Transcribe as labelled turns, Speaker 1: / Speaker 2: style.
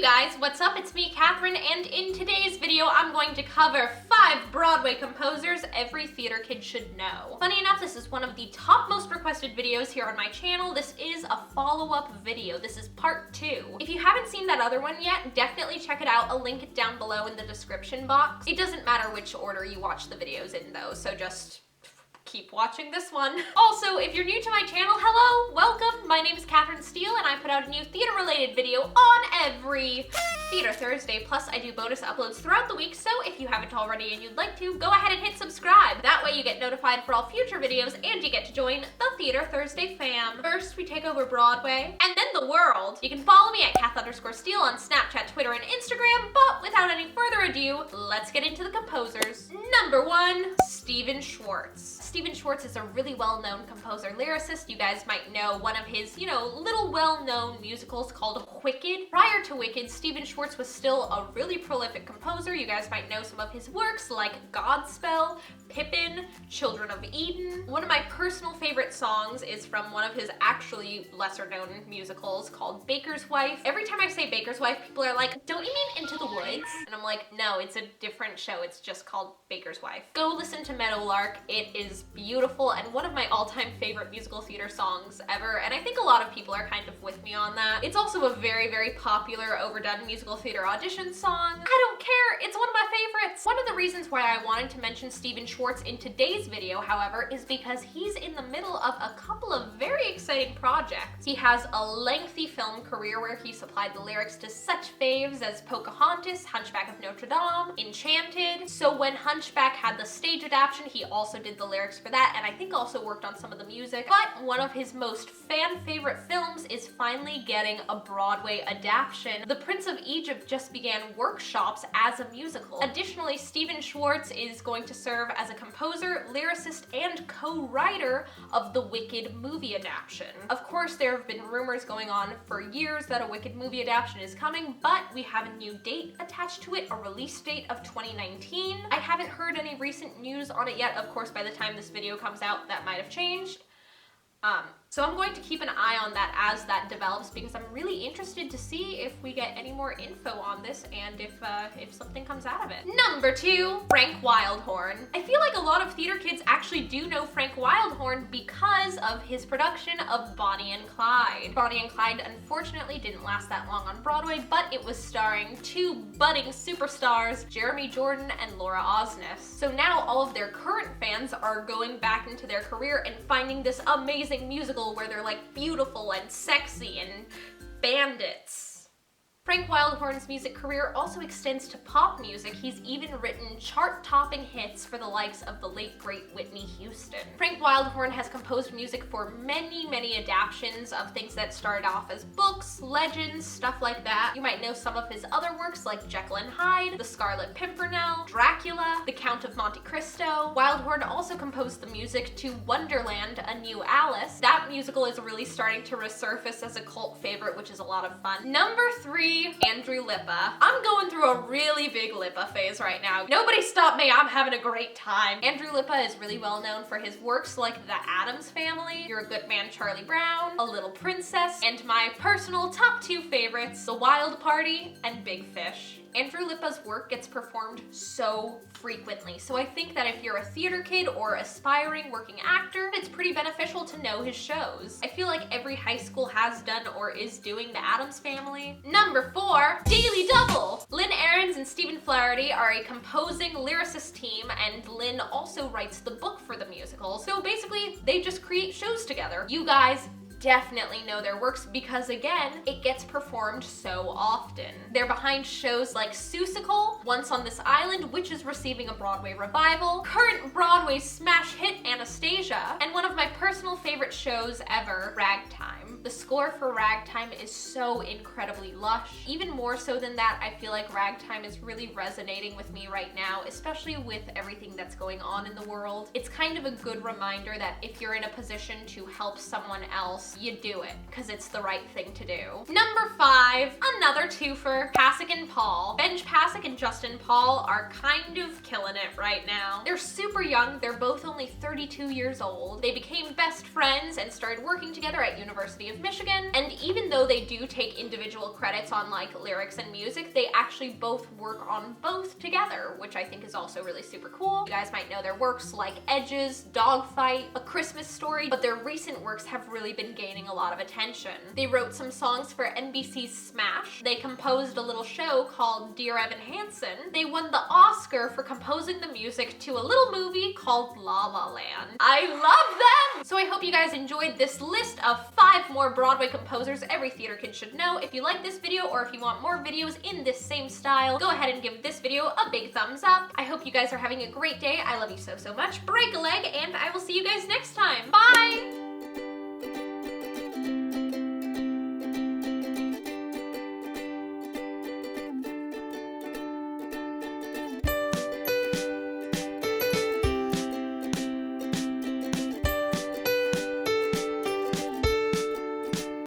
Speaker 1: guys, what's up? It's me, Katherine, and in today's video, I'm going to cover 5 Broadway composers every theater kid should know. Funny enough, this is one of the top most requested videos here on my channel. This is a follow-up video. This is part 2. If you haven't seen that other one yet, definitely check it out. I'll link it down below in the description box. It doesn't matter which order you watch the videos in though, so just keep watching this one. Also, if you're new to my channel, hello, welcome. My name is Katherine Steele, and I put out a new theater-related video on every Theater Thursday. Plus, I do bonus uploads throughout the week, so if you haven't already and you'd like to, go ahead and hit subscribe. That way you get notified for all future videos, and you get to join the Theater Thursday fam. First, we take over Broadway, and then the world. You can follow me at Kath_Steele on Snapchat, Twitter, and Instagram, but without any further ado, let's get into the composers. Number 1, Stephen Schwartz. Stephen Schwartz is a really well-known composer lyricist. You guys might know one of his, little well-known musicals called Wicked. Prior to Wicked, Stephen Schwartz was still a really prolific composer. You guys might know some of his works like Godspell, Pippin, Children of Eden. One of my personal favorite songs is from one of his actually lesser-known musicals called Baker's Wife. Every time I say Baker's Wife, people are like, don't you mean Into the Woods? And I'm like, no, it's a different show. It's just called Baker's Wife. Go listen to Meadowlark. It is beautiful and one of my all-time favorite musical theater songs ever, and I think a lot of people are kind of with me on that. It's also a very, very popular overdone musical theater audition song. I don't care, it's one of my favorites. One of the reasons why I wanted to mention Stephen Schwartz in today's video, however, is because he's in the middle of a couple of very exciting projects. He has a lengthy film career where he supplied the lyrics to such faves as Pocahontas, Hunchback of Notre Dame, Enchanted. So when Hunchback had the stage adaptation, he also did the lyrics for that, and I think also worked on some of the music. But one of his most fan-favorite films is finally getting a Broadway adaptation. The Prince of Egypt just began workshops as a musical. Additionally, Stephen Schwartz is going to serve as a composer, lyricist, and co-writer of the Wicked movie adaptation. Of course, there have been rumors going on for years that a Wicked movie adaptation is coming, but we have a new date attached to it, a release date of 2019. I haven't heard any recent news on it yet. Of course, by the time this video comes out, that might have changed. So I'm going to keep an eye on that as that develops, because I'm really interested to see if we get any more info on this and if something comes out of it. Number 2, Frank Wildhorn. I feel like a lot of theater kids actually do know Frank Wildhorn because of his production of Bonnie and Clyde. Bonnie and Clyde unfortunately didn't last that long on Broadway, but it was starring 2 budding superstars, Jeremy Jordan and Laura Osnes. So now all of their current fans are going back into their career and finding this amazing musical where they're like beautiful and sexy and bandits. Frank Wildhorn's music career also extends to pop music. He's even written chart-topping hits for the likes of the late great Whitney Houston. Frank Wildhorn has composed music for many, many adaptations of things that started off as books, legends, stuff like that. You might know some of his other works like Jekyll and Hyde, The Scarlet Pimpernel, Dracula, The Count of Monte Cristo. Wildhorn also composed the music to Wonderland, A New Alice. That musical is really starting to resurface as a cult favorite, which is a lot of fun. Number 3, Andrew Lippa. I'm going through a really big Lippa phase right now. Nobody stop me, I'm having a great time. Andrew Lippa is really well known for his works like The Addams Family, You're a Good Man, Charlie Brown, A Little Princess, and my personal top 2 favorites, The Wild Party and Big Fish. Andrew Lippa's work gets performed so frequently, so I think that if you're a theater kid or aspiring working actor, it's pretty beneficial to know his shows. I feel like every high school has done or is doing The Addams Family. Number 4, Daily Double. Lynn, Ahrens, and Stephen Flaherty are a composing lyricist team, and Lynn also writes the book for the musical, so basically they just create shows together. You guys definitely know their works because, again, it gets performed so often. They're behind shows like Seussical, Once on This Island, which is receiving a Broadway revival, current Broadway smash hit Anastasia, and one of my personal favorite shows ever, Ragtime. The score for Ragtime is so incredibly lush. Even more so than that, I feel like Ragtime is really resonating with me right now, especially with everything that's going on in the world. It's kind of a good reminder that if you're in a position to help someone else, you do it, because it's the right thing to do. Number 5, another twofer, Pasek and Paul. Benj Pasek and Justin Paul are kind of killing it right now. They're super young, they're both only 32 years old. They became best friends and started working together at University of of Michigan. And even though they do take individual credits on like lyrics and music, they actually both work on both together, which I think is also really super cool. You guys might know their works like Edges, Dogfight, A Christmas Story, but their recent works have really been gaining a lot of attention. They wrote some songs for NBC's Smash. They composed a little show called Dear Evan Hansen. They won the Oscar for composing the music to a little movie called La La Land. I love them! So I hope you guys enjoyed this list of 5 more Broadway composers every theater kid should know. If you like this video or if you want more videos in this same style, go ahead and give this video a big thumbs up. I hope you guys are having a great day. I love you so, so much. Break a leg, and I will see you guys next time. Bye!